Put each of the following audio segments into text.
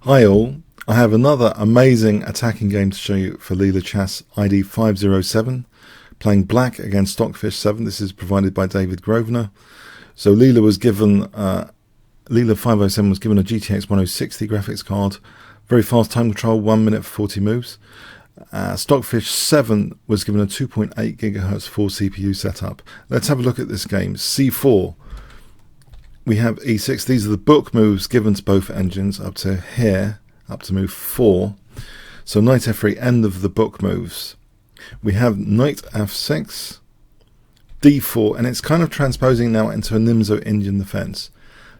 Hi all, I have another amazing attacking game to show you for Leela Chess ID 507, playing black against Stockfish 7. This is provided by David Grosvenor. So Leela was given, Leela 507 was given a GTX 1060 graphics card, very fast time control, 1 minute for 40 moves. Stockfish 7 was given a 2.8 GHz full CPU setup. Let's have a look at this game. C4. We have E6. These are the book moves given to both engines up to here, up to move 4. So knight f3, end of the book moves. We have knight f6, d4, and it's kind of transposing now into a Nimzo Indian defense.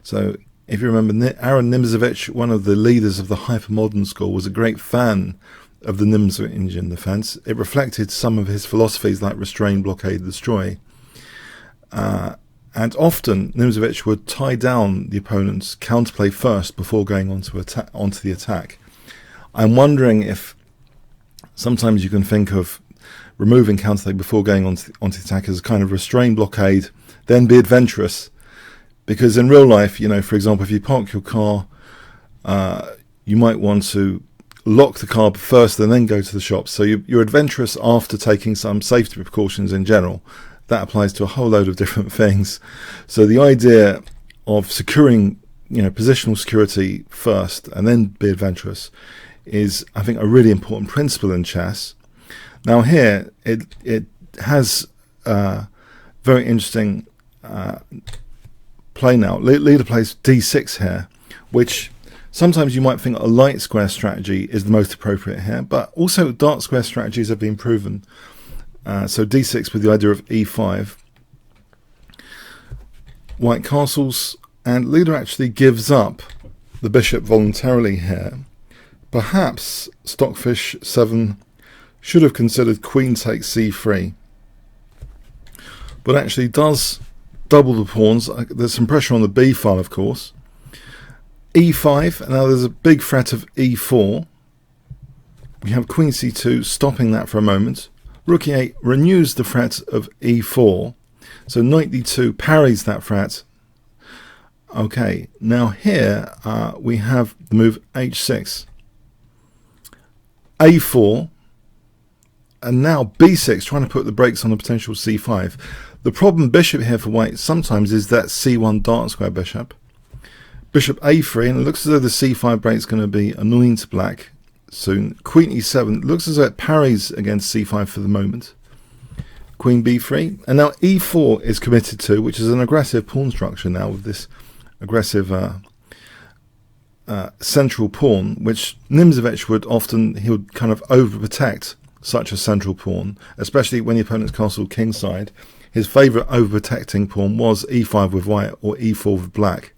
So if you remember, Aron Nimzovich, one of the leaders of the hypermodern school, was a great fan of the Nimzo Indian defense. It reflected some of his philosophies like restrain, blockade, destroy. And often Nimzovich would tie down the opponent's counterplay first before going onto the attack. I'm wondering if sometimes you can think of removing counterplay before going onto the attack as a kind of restrain, blockade, then be adventurous. Because in real life, you know, for example, if you park your car, you might want to lock the car first and then go to the shops. So you're adventurous after taking some safety precautions in general. That applies to a whole load of different things. So the idea of securing, you know, positional security first and then be adventurous is, I think, a really important principle in chess. Now here, it has very interesting play now. Leela plays d6 here, which sometimes you might think a light square strategy is the most appropriate here, but also dark square strategies have been proven. So d6 with the idea of e5. White castles, and Leela actually gives up the bishop voluntarily here. Perhaps Stockfish 7 should have considered queen takes c3, but actually does double the pawns. There's some pressure on the b file, of course. e5, now there's a big threat of e4. We have queen c2, stopping that for a moment. Rook e8 renews the threat of e4, so knight d2 parries that threat. Okay, now here we have the move h6, a4, and now b6, trying to put the brakes on the potential c5. The problem bishop here for white sometimes is that c1 dark square bishop. Bishop a3, and it looks as though the c5 break is going to be annoying to black soon. Queen e7 looks as though it parries against c5 for the moment. Queen b3, and now e4 is committed to, which is an aggressive pawn structure now with this aggressive central pawn, which Nimzovich he would kind of overprotect such a central pawn, especially when the opponent's castle kingside. His favourite overprotecting pawn was e5 with white or e4 with black.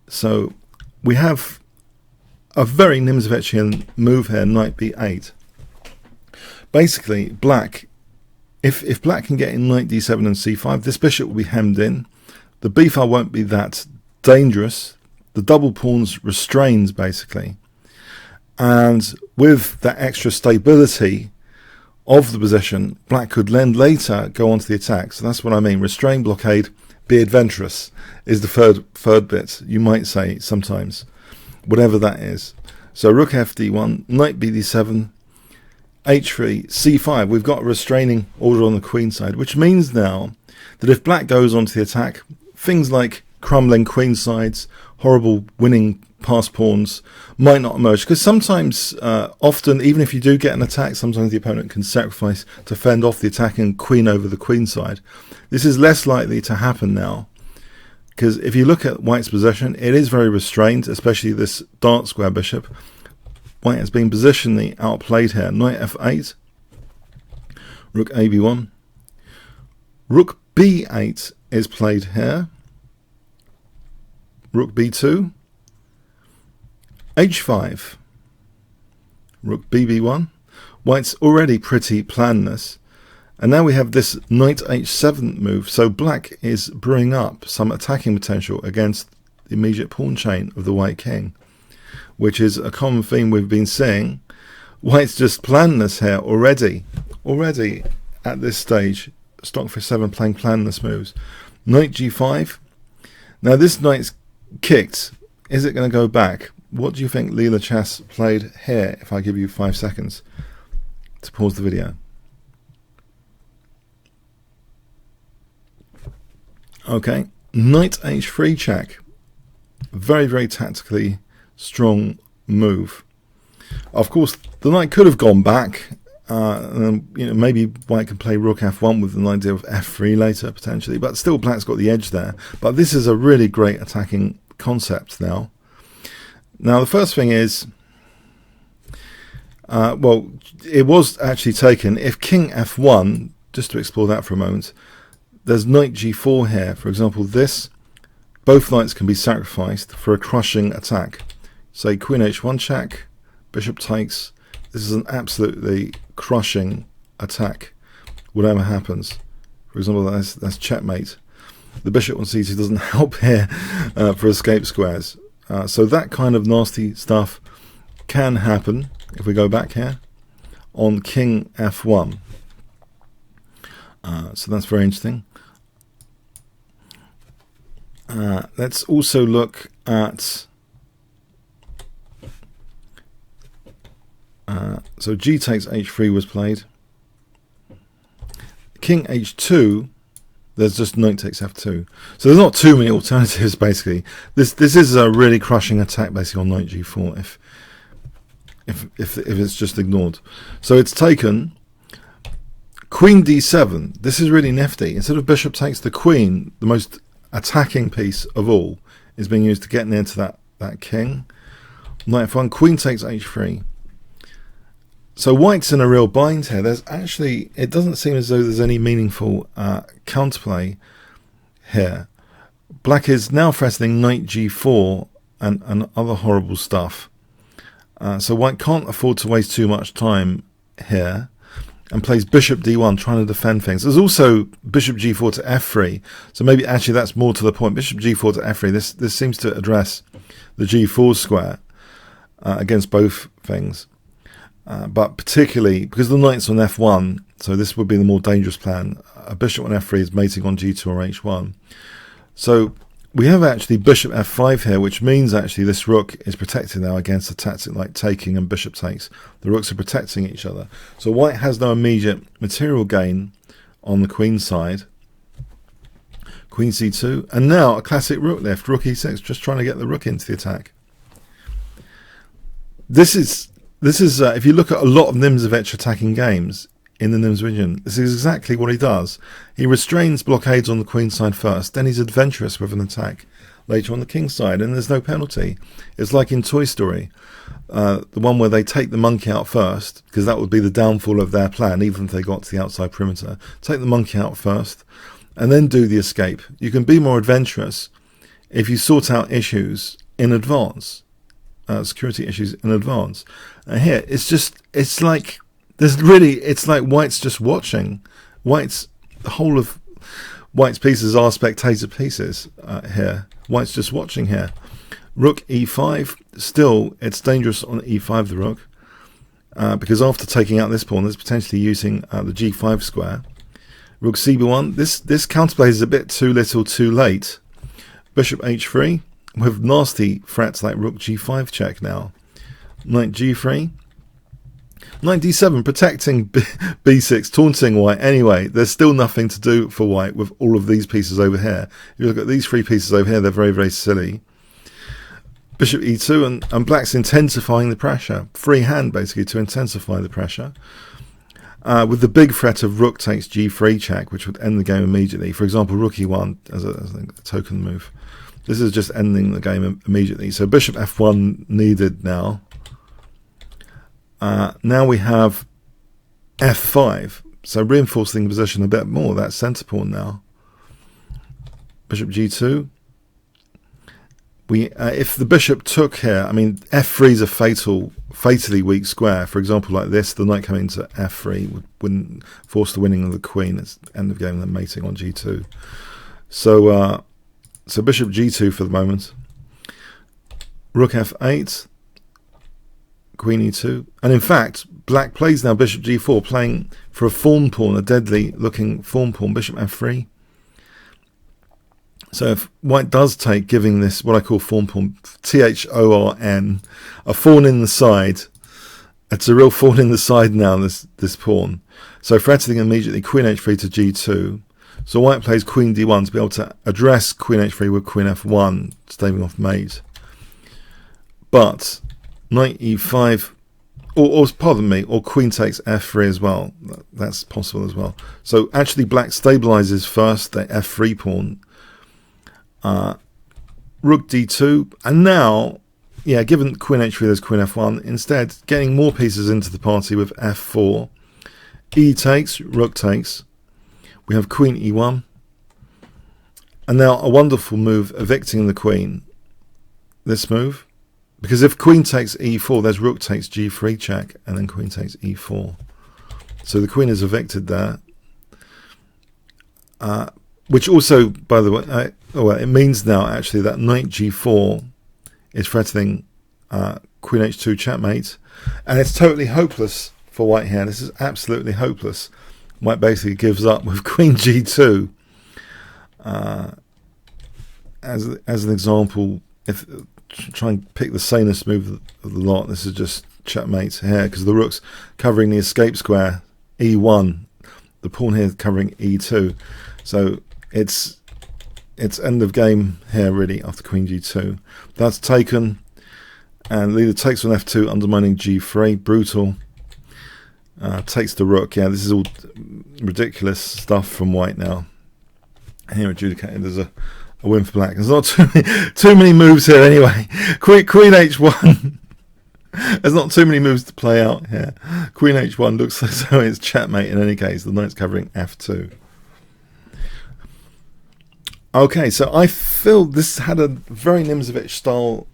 So we have a very Nimzovichian move here, knight b8. Basically, black, if black can get in knight d7 and c5, this bishop will be hemmed in. The b file won't be that dangerous. The double pawns restrains, basically. And with that extra stability of the position, black could then later go on to the attack. So that's what I mean. Restrain, blockade, be adventurous is the third bit, you might say sometimes, whatever that is. So rook fd1, knight bd7, h3, c5. We've got a restraining order on the queen side, which means now that if black goes on to the attack, things like crumbling queen sides, horrible winning pass pawns might not emerge, because sometimes, often, even if you do get an attack, sometimes the opponent can sacrifice to fend off the attacking queen over the queen side. This is less likely to happen now, because if you look at white's position, it is very restrained, especially this dark square bishop. White has been positionally outplayed here. Knight f8, rook ab1, rook b8 is played here, rook b2, h5, rook bb1. White's already pretty planless, and now we have this knight h7 move. So black is brewing up some attacking potential against the immediate pawn chain of the white king, which is a common theme we've been seeing. White's just planless here already at this stage. Stockfish 7 playing planless moves. Knight g5. Now this knight's kicked. Is it going to go back? what do you think Leela Chess played here if I give you 5 seconds to pause the video? Okay, knight h3 check. Very, very tactically strong move. Of course, the knight could have gone back. Maybe white can play rook f1 with an idea of f3 later, potentially. But still, black's got the edge there. But this is a really great attacking concept now. Now, the first thing is, well, it was actually taken. If king f1, just to explore that for a moment, there's knight g4 here. For example, this, both knights can be sacrificed for a crushing attack. Say queen h1 check, bishop takes. This is an absolutely crushing attack, whatever happens. For example, that's checkmate. The bishop on c2 doesn't help here for escape squares. So that kind of nasty stuff can happen if we go back here on king f1. So that's very interesting. Let's also look at so g takes h3 was played. King h2, there's just knight takes f2. So there's not too many alternatives basically. This is a really crushing attack basically on knight g4 if it's just ignored. So it's taken. Queen d7. This is really nifty. Instead of bishop takes, the queen, the most attacking piece of all, is being used to get near to that king. Knight f1, queen takes h3. So white's in a real bind here. There's actually, it doesn't seem as though there's any meaningful counterplay here. Black is now threatening knight g4 and other horrible stuff. So white can't afford to waste too much time here, and plays bishop d1, trying to defend things. There's also bishop g4 to f3, so maybe actually that's more to the point. Bishop g4 to f3, this seems to address the g4 square against both things. But particularly, because the knight's on f1, so this would be the more dangerous plan. A bishop on f3 is mating on g2 or h1. So we have actually bishop f5 here, which means actually this rook is protected now against a tactic like taking and bishop takes. The rooks are protecting each other. So white has no immediate material gain on the queen side. Queen c2, and now a classic rook lift, rook e6, just trying to get the rook into the attack. This is if you look at a lot of Nimzovich attacking games in the Nimzovichian, this is exactly what he does. He restrains blockades on the queen side first, then he's adventurous with an attack later on the king side, and there's no penalty. It's like in Toy Story, the one where they take the monkey out first, because that would be the downfall of their plan, even if they got to the outside perimeter. Take the monkey out first, and then do the escape. You can be more adventurous if you sort out issues in advance, security issues in advance. Here, it's like white's just watching. The whole of white's pieces are spectator pieces here. White's just watching here. Rook e5, still it's dangerous on e5, the rook, because after taking out this pawn, there's potentially using the g5 square. Rook cb1, this counterplay is a bit too little too late. Bishop h3, with nasty threats like rook g5 check now. Knight g3. Knight d7, protecting b6, taunting white. Anyway, there's still nothing to do for white with all of these pieces over here. If you look at these three pieces over here, they're very, very silly. Bishop e2, and black's intensifying the pressure. Free hand, basically, to intensify the pressure. With the big threat of rook takes g3 check, which would end the game immediately. For example, rook e1 as a token move. This is just ending the game immediately. So bishop f1 needed now. Now we have f5, so reinforcing the position a bit more. That's centre pawn now. Bishop g2. If the bishop took here, I mean f3 is a fatally weak square. For example, like this, the knight coming into f3 wouldn't force the winning of the queen. It's end of game, then mating on g2. So so bishop g2 for the moment. Rook f8. Queen e2, and in fact black plays now bishop g4, playing for a fawn pawn, a deadly looking fawn pawn. Bishop f3, So if white does take, giving this what I call fawn pawn, Thorn, a fawn in the side. It's a real fawn in the side now, this pawn. So threatening immediately queen h3 to g2. So white plays queen d1 to be able to address queen h3 with queen f1, staving off mate. But knight e5, or pardon me, or queen takes f3 as well. That's possible as well. So actually black stabilizes first the f3 pawn. Rook d2, and now, yeah, given queen h3 there's queen f1, instead getting more pieces into the party with f4. E takes, rook takes. We have queen e1, and now a wonderful move, evicting the queen. This move, because if queen takes e4, there's rook takes g3 check, and then queen takes e4. So the queen is evicted there, which also, by the way, well, it means now actually that knight g4 is threatening queen h2 checkmate, and it's totally hopeless for white here. This is absolutely hopeless. White basically gives up with queen g2. As an example, if try and pick the sanest move of the lot, this is just checkmate here, because the rook's covering the escape square e1, the pawn here is covering e2, so it's end of game here really after queen g2. That's taken, and Leela takes on f2, undermining g3, brutal. Takes the rook. Yeah, this is all ridiculous stuff from white now. Here adjudicated as a win for black. There's not too many moves here anyway. Queen h1. There's not too many moves to play out here. Queen h1 looks as though it's checkmate in any case. The knight's covering f2. Okay, so I feel this had a very Nimzovich style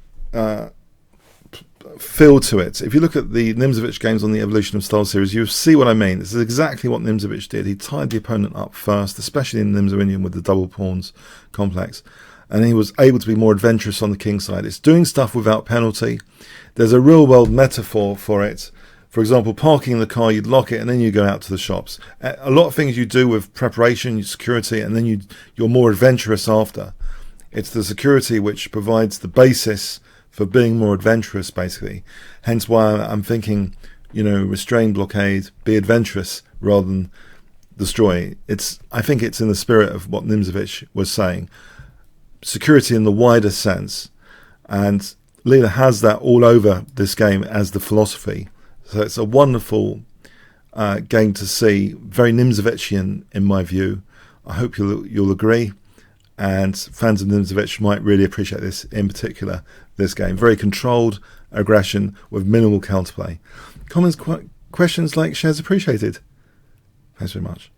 feel to it. If you look at the Nimzovich games on the Evolution of Style series, you see what I mean. This is exactly what Nimzovich did. He tied the opponent up first, especially in Nimzo Indian with the double pawns complex, and he was able to be more adventurous on the king side. It's doing stuff without penalty. There's a real world metaphor for it. For example, parking in the car, you'd lock it and then you go out to the shops. A lot of things you do with preparation, security, and then you're more adventurous after. It's the security which provides the basis for being more adventurous, basically. Hence why I'm thinking, restrain, blockade, be adventurous rather than destroy. I think it's in the spirit of what Nimzovich was saying. Security in the wider sense. And Leela has that all over this game as the philosophy. So it's a wonderful game to see. Very Nimzovichian in my view. I hope you'll agree. And fans of Nimzovich might really appreciate this, in particular, this game. Very controlled aggression with minimal counterplay. Comments, questions, like, shares appreciated. Thanks very much.